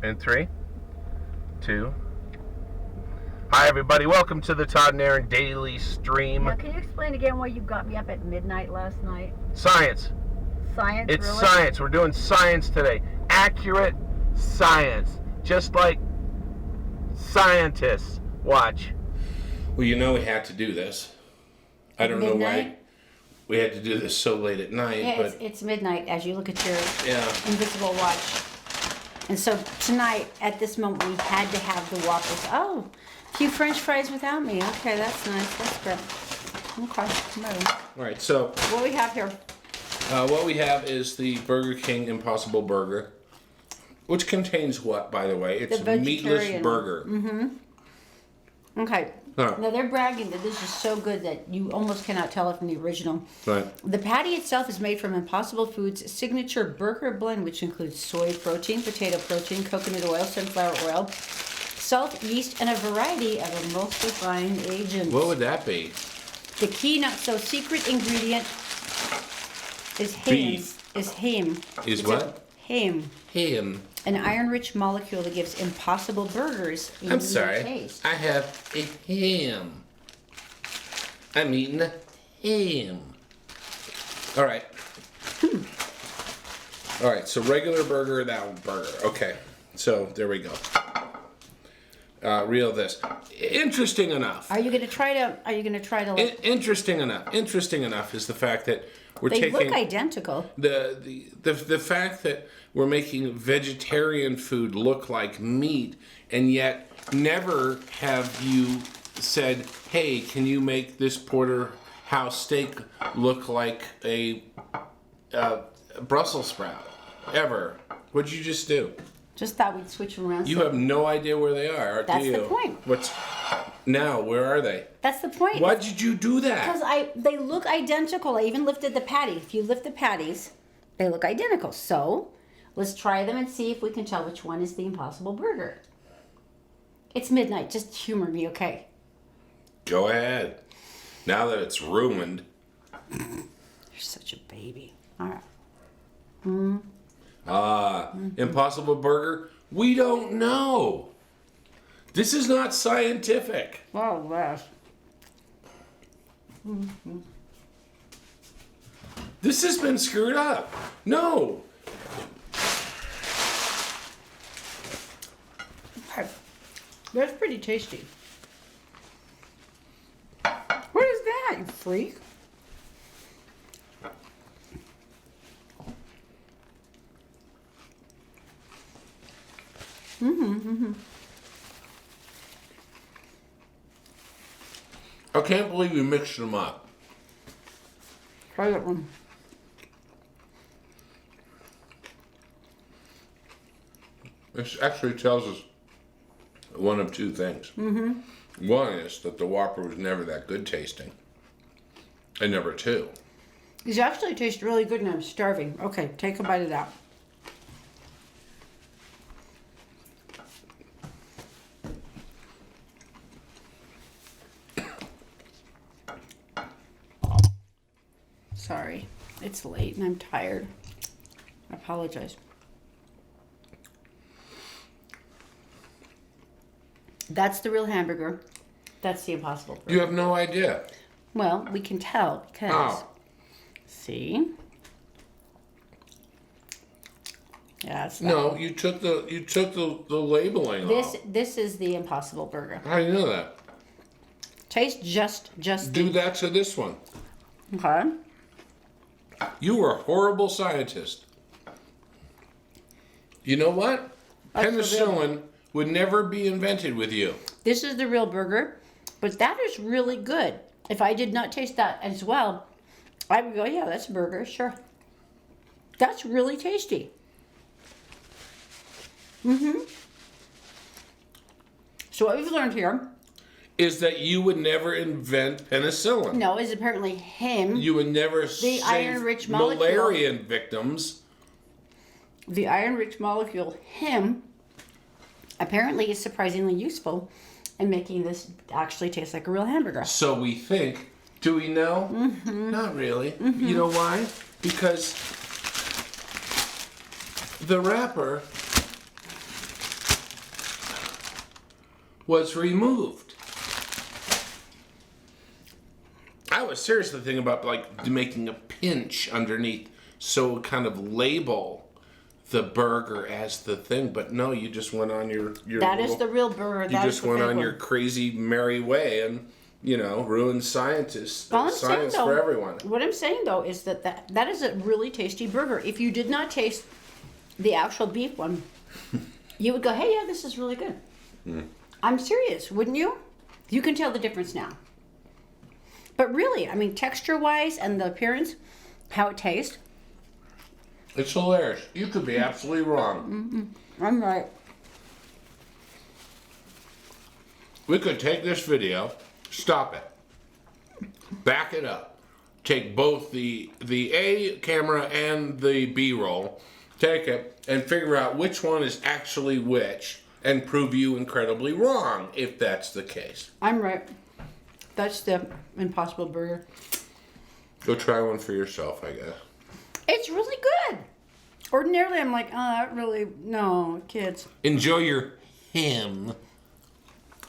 In 3, 2. Hi, everybody. Welcome to the Todd and Erin Daily Stream. Now, can you explain again why you got me up at midnight last night? Science. Science, It's really? science. We're doing science today. Accurate science. Just like scientists. Watch. Well, you know we had to do this. I don't know why we had to do this so late at night. Yeah, but it's midnight as you look at your yeah. invisible watch. And so tonight, at this moment, we had to have the Whoppers. Oh, a few French fries without me. Okay, that's nice. That's good. Okay, move. All right, so What do we have here? what we have is the Burger King Impossible Burger, which contains what, by the way? It's a meatless burger. Okay. Huh. Now, they're bragging that this is so good that you almost cannot tell it from the original. Right. The patty itself is made from Impossible Foods' signature burger blend, which includes soy protein, potato protein, coconut oil, sunflower oil, salt, yeast, and a variety of emulsifying agents. What would that be? The key, not so secret ingredient is ham. Beef. Is ham. Is It's what? Ham. Ham. An iron-rich molecule that gives Impossible Burgers a I'm unique sorry. taste. I have a ham. I'm eating a ham. All right. All right, so regular burger, that burger. Okay, so there we go. Reel this. Interesting enough. Are you gonna try to? Like, Interesting enough. Interesting enough is the fact that we're they taking look identical. the fact that we're making vegetarian food look like meat, and yet never have you said, "Hey, can you make this porterhouse steak look like a Brussels sprout?" Ever? What'd you just do? Just thought we'd switch them around. You have no idea where they are, That's do you? the point. Now? Where are they? That's the point. Why did you do that? Because they look identical. I even lifted the patty. If you lift the patties, they look identical. So let's try them and see if we can tell which one is the Impossible Burger. It's midnight. Just humor me, okay? Go ahead. Now that it's ruined. You're such a baby. All right. Impossible Burger? We don't know. This is not scientific. Oh, gosh. This has been screwed up. No. Okay. That's pretty tasty. What is that, you freak? I can't believe you mixed them up. Try that one. This actually tells us one of two things. One is that the Whopper was never that good tasting. And number two, These actually taste really good and I'm starving. Okay, take a bite of that. Sorry, it's late and I'm tired. I apologize. That's the real hamburger. That's the Impossible Burger. you have no idea. Well, we can tell because How? see. Yeah, it's that. No, you took the labeling off. This is the Impossible Burger. How do you know that? Taste just Do that to this one. okay. You were a horrible scientist. You know what? That's the Penicillin would never be invented with you. This is the real burger, but that is really good. If I did not taste that as well, I would go, yeah, that's a burger, sure. That's really tasty. So what we've learned here, Is that you would never invent penicillin. no, is apparently him, You would never save iron-rich molecule. malarian victims. the iron-rich molecule, him, apparently is surprisingly useful in making this actually taste like a real hamburger. So we think. Do we know? Not really. You know why? Because the wrapper was removed. I was seriously thinking about like making a pinch underneath so kind of label the burger as the thing, but no, you just went on your That is the real burger. You just went on your crazy merry way and, you know, ruined science for everyone. What I'm saying though is that is a really tasty burger. If you did not taste the actual beef one, you would go, hey, yeah, this is really good. I'm serious, wouldn't you? You can tell the difference now. But really, I mean, texture-wise and the appearance, how it tastes. It's hilarious. You could be absolutely wrong. I'm right. We could take this video, stop it, back it up, take both the A camera and the B-roll, take it, and figure out which one is actually which, and prove you incredibly wrong if that's the case. I'm right. That's the Impossible Burger. Go try one for yourself, I guess. It's really good. Ordinarily, I'm like, no, kids. Enjoy your ham.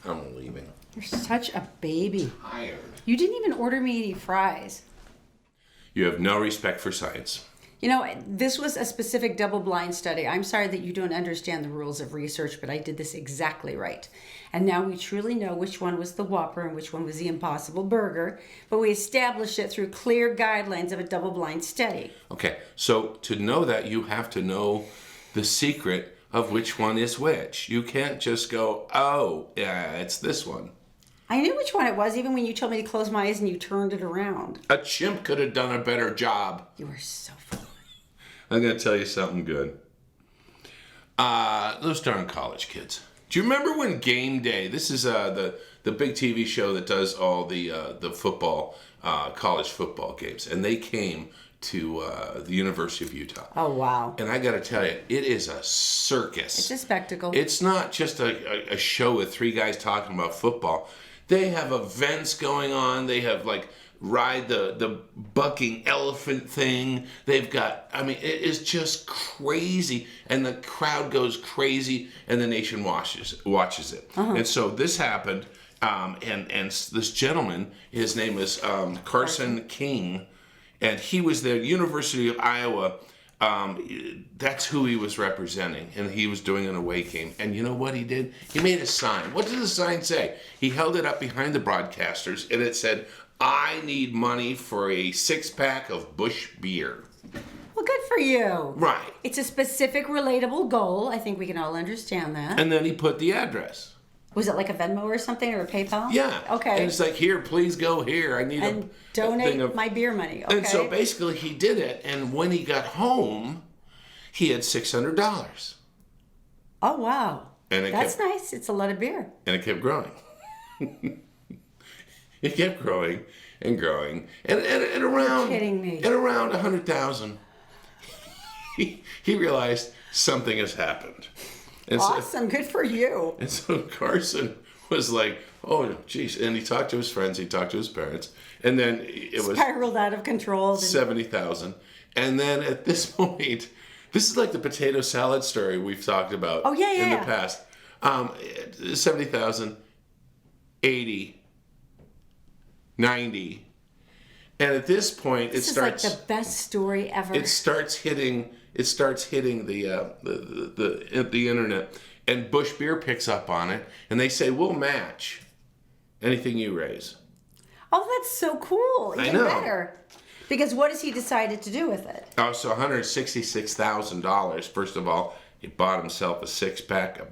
I'm leaving. You're such a baby. Tired. You didn't even order me any fries. You have no respect for science. You know, this was a specific double-blind study. I'm sorry that you don't understand the rules of research, but I did this exactly right. And now we truly know which one was the Whopper and which one was the Impossible Burger, but we established it through clear guidelines of a double-blind study. Okay, so to know that, you have to know the secret of which one is which. You can't just go, oh, yeah, it's this one. I knew which one it was, even when you told me to close my eyes and you turned it around. A chimp could have done a better job. You were so full. I'm going to tell you something good. Those darn college kids. Do you remember when Game Day, this is the big TV show that does all the football, college football games, and they came to the University of Utah. Oh, wow. And I got to tell you, it is a circus. It's a spectacle. It's not just a show with three guys talking about football. They have events going on. They have like ride the bucking elephant thing. They've got, I mean, it is just crazy. And the crowd goes crazy and the nation watches it. And so this happened. And this gentleman, his name is Carson King, and he was the University of Iowa. That's who he was representing, and he was doing an away game. And you know what he did? He made a sign. What did the sign say? He held it up behind the broadcasters, and it said, I need money for a 6-pack of Busch beer. Well, good for you. Right. It's a specific, relatable goal. I think we can all understand that. And then he put the address. Was it like a Venmo or something, or a PayPal? Yeah. Okay. And it's like, here, please go here. I need and donate my beer money. Okay. And so basically he did it, and when he got home, he had $600. Oh, wow. And that's nice. It's a lot of beer. And it kept growing. It kept growing and growing. And around... You're kidding me. At around 100,000, he realized something has happened. And awesome. Good for you. And so Carson was like, oh, geez. And he talked to his friends. He talked to his parents. And then it was... Spiraled out of control. 70,000. And then at this point, this is like the potato salad story we've talked about in the past. 70,000, 80, 90. And at this point, this is like the best story ever. It starts hitting the internet, and Busch Beer picks up on it, and they say, we'll match anything you raise. Oh, that's so cool. Even I know. better. Because what has he decided to do with it? Oh, so $166,000. First of all, he bought himself a 6-pack of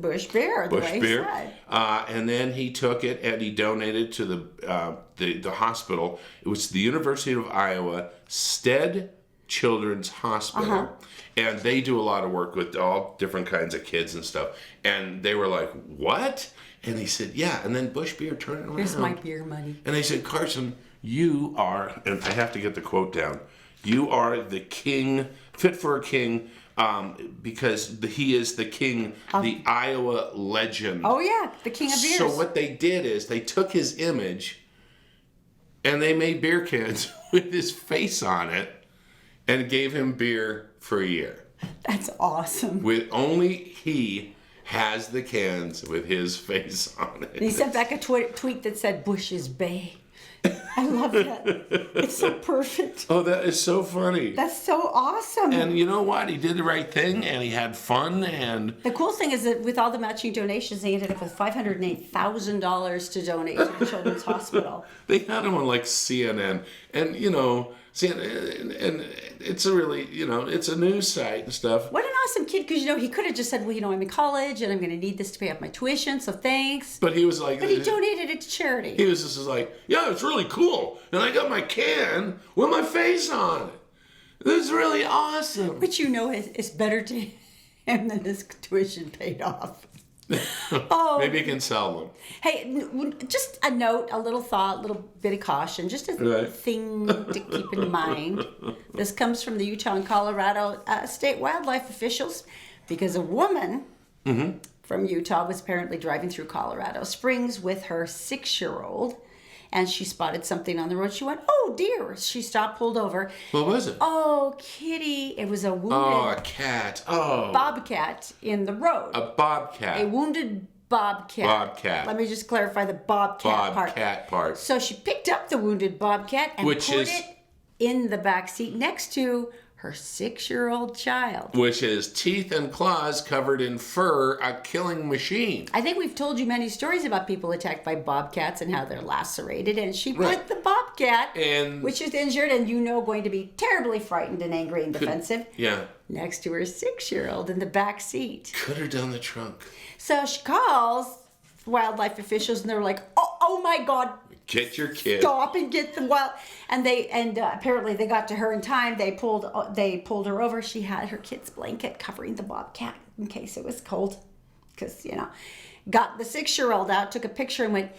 Busch Beer. Busch Beer. And then he took it and he donated to the hospital. It was the University of Iowa Stead Children's Hospital. And they do a lot of work with all different kinds of kids and stuff. And they were like, what? And he said, yeah. And then Busch Beer turned it around. Here's my beer money. And they said, Carson, you are, and I have to get the quote down, you are the king, fit for a king, because he is the king, the Iowa legend. Oh, yeah, the king of beers. So what they did is they took his image and they made beer cans with his face on it and gave him beer for a year. That's awesome. With only he has the cans with his face on it. And he sent back a tweet that said, Bush's Bay. I love that. It's so perfect. Oh, that is so funny. That's so awesome. And you know what? He did the right thing, and he had fun, and... The cool thing is that with all the matching donations, they ended up with $508,000 to donate to the Children's Hospital. They had him on, like, CNN. And, you know, CNN, and it's a really, you know, it's a news site and stuff. What an awesome kid, because, you know, he could have just said, well, you know, I'm in college, and I'm going to need this to pay off my tuition, so thanks. But he was like... But he donated it to charity. He was just like, yeah, it's really cool. And I got my can with my face on it. This is really awesome. Which, you know, is better to him than his tuition paid off. Oh. Maybe you can sell them. Hey, just a note, a little thought, a little bit of caution, just a thing to keep in mind. This comes from the Utah and Colorado state wildlife officials, because a woman from Utah was apparently driving through Colorado Springs with her 6-year-old, and she spotted something on the road. She went, oh dear. She stopped, pulled over. What was it? Oh, kitty. It was a wounded a cat. Oh. bobcat in the road. A bobcat. A wounded bobcat. Bobcat. Let me just clarify the bobcat part. So she picked up the wounded bobcat and put it in the back seat next to her 6-year-old child. Which is teeth and claws covered in fur, a killing machine. I think we've told you many stories about people attacked by bobcats and how they're lacerated. And she put the bobcat, which is injured and going to be terribly frightened and angry and defensive, next to her 6-year-old in the back seat. Cut her down the trunk. So she calls wildlife officials and they're like, oh my God. Get your kid. Stop and get the wild. And apparently they got to her in time. They pulled her over. She had her kid's blanket covering the bobcat in case it was cold. Because, got the 6-year-old out, took a picture and went,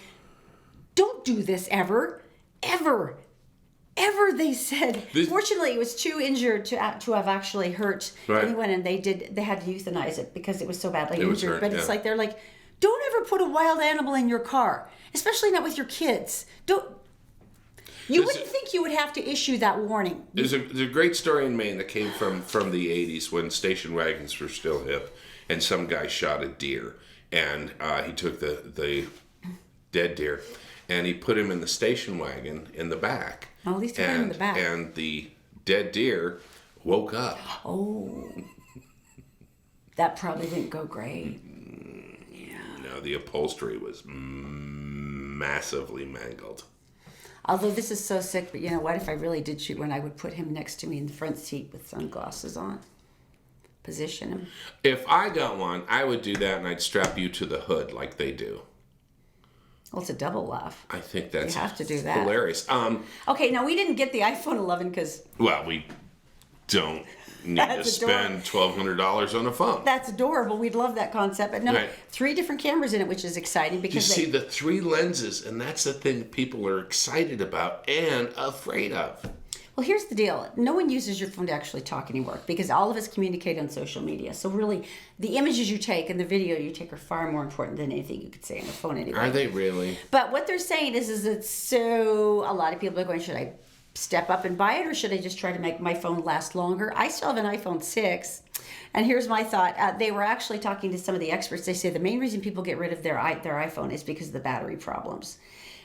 don't do this ever, ever, ever, they said. Fortunately, it was too injured to have actually hurt anyone, and they had to euthanize it because it was so badly injured. But it's like, they're like, don't ever put a wild animal in your car, especially not with your kids. You wouldn't think you would have to issue that warning. There's a great story in Maine that came from the 80s when station wagons were still hip, and some guy shot a deer, and he took the dead deer, and he put him in the station wagon in the back. Oh, at least he put him in the back. And the dead deer woke up. Oh. That probably didn't go great. No, the upholstery was massively mangled. Although this is so sick, but you know what? If I really did shoot one, I would put him next to me in the front seat with sunglasses on. Position him. If I got one, I would do that, and I'd strap you to the hood like they do. Well, it's a double laugh. I think that's you have to do that. Hilarious. Okay, now we didn't get the iPhone 11 because... Well, we don't need to spend $1,200 on a phone. That's adorable. We'd love that concept. But no, 3 different cameras in it, which is exciting because you see the 3 lenses, and that's the thing people are excited about and afraid of. Well, here's the deal. No one uses your phone to actually talk anymore because all of us communicate on social media. So really, the images you take and the video you take are far more important than anything you could say on the phone anyway. Are they really? But what they're saying is it's so... A lot of people are going, should I step up and buy it, or should I just try to make my phone last longer? I still have an iPhone 6, and here's my thought. They were actually talking to some of the experts. They say the main reason people get rid of their iPhone is because of the battery problems.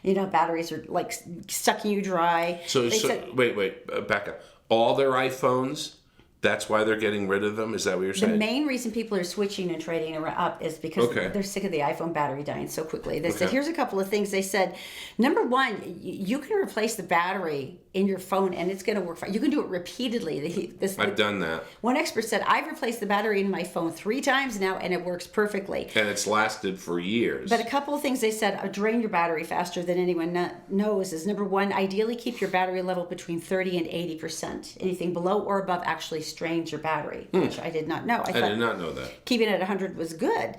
Batteries are like sucking you dry. Wait, back up. All their iPhones, that's why they're getting rid of them? Is that what you're saying? The main reason people are switching and trading up is because they're sick of the iPhone battery dying so quickly. They said, here's a couple of things. They said, number one, you can replace the battery in your phone and it's going to work fine. You can do it repeatedly. I've done that. One expert said, I've replaced the battery in my phone 3 times now and it works perfectly. And it's lasted for years. But a couple of things they said drain your battery faster than anyone knows is, number one, ideally keep your battery level between 30 and 80%. Anything below or above actually strains your battery, which I did not know. I did not know that. Keeping it at 100 was good.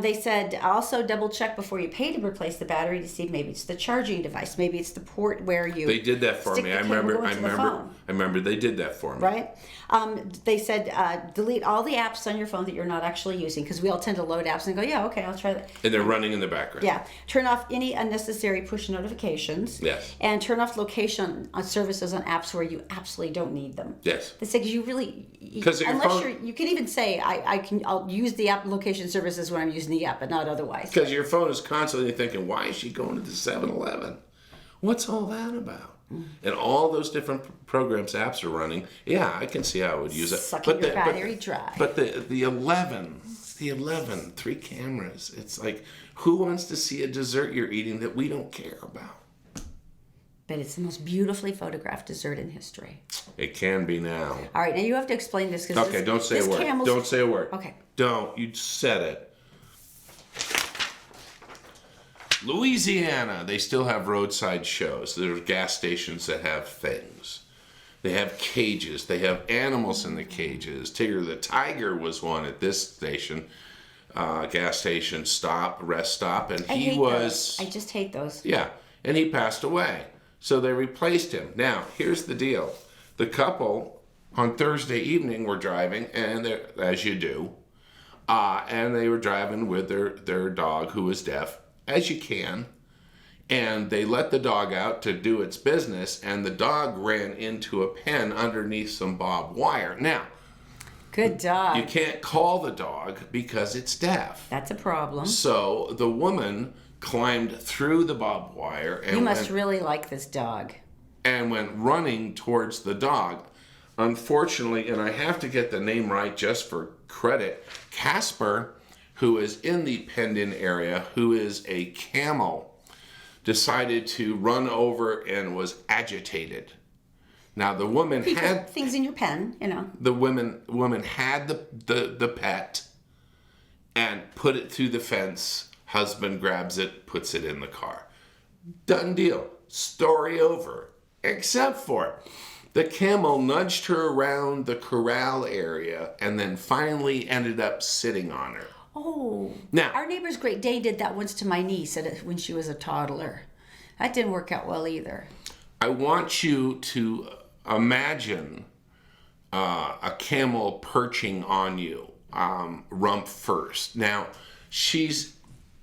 They said also double check before you pay to replace the battery to see if maybe it's the charging device, maybe it's the port where you... They did that for me. I remember they did that for me. Right? They said delete all the apps on your phone that you're not actually using, because we all tend to load apps and go, yeah, okay, I'll try that. And they're running in the background. Yeah. Turn off any unnecessary push notifications. Yes. And turn off location on services on apps where you absolutely don't need them. Yes. They say, because really, 'Cause your unless phone- you can even say I'll use the app location services when I'm using the app, but not otherwise. Because your phone is constantly thinking, why is she going to the 7-Eleven? What's all that about? And all those different programs, apps are running. Yeah, I can see how I would use it. Sucking your battery dry. But the 11, 3 cameras. It's like, who wants to see a dessert you're eating that we don't care about? But it's the most beautifully photographed dessert in history. It can be now. All right, now you have to explain this because Okay, don't say a word. Don't say a word. Okay. Don't. You said it. Louisiana, they still have roadside shows. There's gas stations that have things. They have cages. They have animals in the cages. Tigger the Tiger was one at this station, gas station rest stop, and he was. Those. I just hate those. Yeah, and he passed away. So they replaced him. Now, here's the deal. The couple on Thursday evening were driving, and as you do, and they were driving with their dog who was deaf, as you can, and they let the dog out to do its business, and the dog ran into a pen underneath some barbed wire. Now, good dog. You can't call the dog because it's deaf. That's a problem. So the woman climbed through the barbed wire and you must really like this dog. And went running towards the dog. Unfortunately, and I have to get the name right just for credit, Casper, who is in the penned-in area, who is a camel, decided to run over and was agitated. Now the woman had things in your pen, you know. The woman had the pet and put it through the fence. Husband grabs it, puts it in the car. Done deal. Story over. Except for the camel nudged her around the corral area and then finally ended up sitting on her. Oh, now our neighbor's Great Dane did that once to my niece when she was a toddler. That didn't work out well either. I want you to imagine a camel perching on you, rump first. Now, she's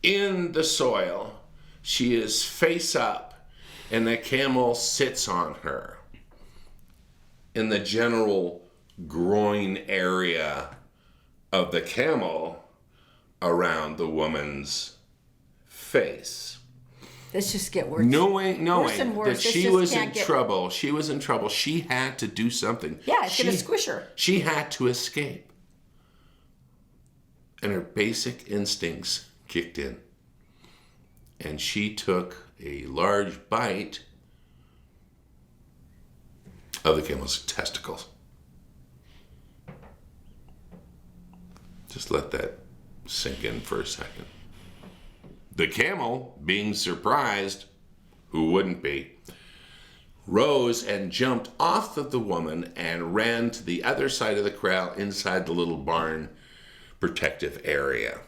in the soil. She is face up, and the camel sits on her in the general groin area of the camel around the woman's face. Let's just get worse. Knowing worse. that she was in trouble. She was in trouble. She had to do something. Yeah, it's going to squish her. She had to escape. And her basic instincts kicked in. And she took a large bite of the camel's testicles. Just let that sink in for a second. The camel, being surprised, who wouldn't be, rose and jumped off of the woman and ran to the other side of the corral inside the little barn protective area.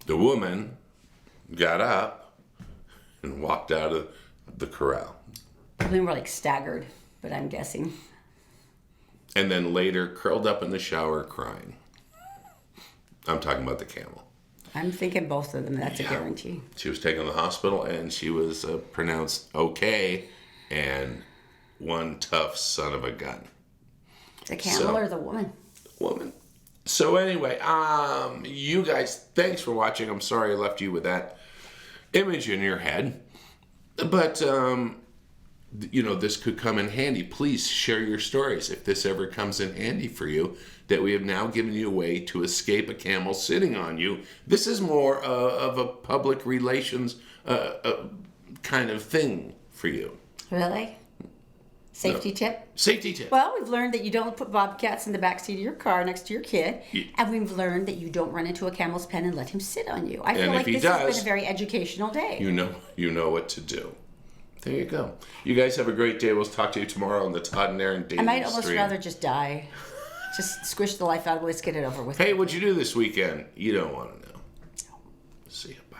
The woman got up and walked out of the corral. They were like staggered, but I'm guessing. And then later curled up in the shower crying. I'm talking about the camel. I'm thinking both of them. That's a guarantee. She was taken to the hospital and she was pronounced okay and one tough son of a gun. The camel or the woman? Woman. So anyway, you guys, thanks for watching. I'm sorry I left you with that image in your head. But, this could come in handy. Please share your stories if this ever comes in handy for you, that we have now given you a way to escape a camel sitting on you. This is more of a public relations kind of thing for you. Really? Safety tip? Safety tip. Well, we've learned that you don't put bobcats in the backseat of your car next to your kid. Yeah. And we've learned that you don't run into a camel's pen and let him sit on you. I feel like this has been a very educational day. You know what to do. There you go. You guys have a great day. We'll talk to you tomorrow on the Todd and Erin Daily I might almost stream. rather just die. Just squish the life out of it. Let's get it over with. Hey, what'd you do this weekend? You don't want to know. See ya.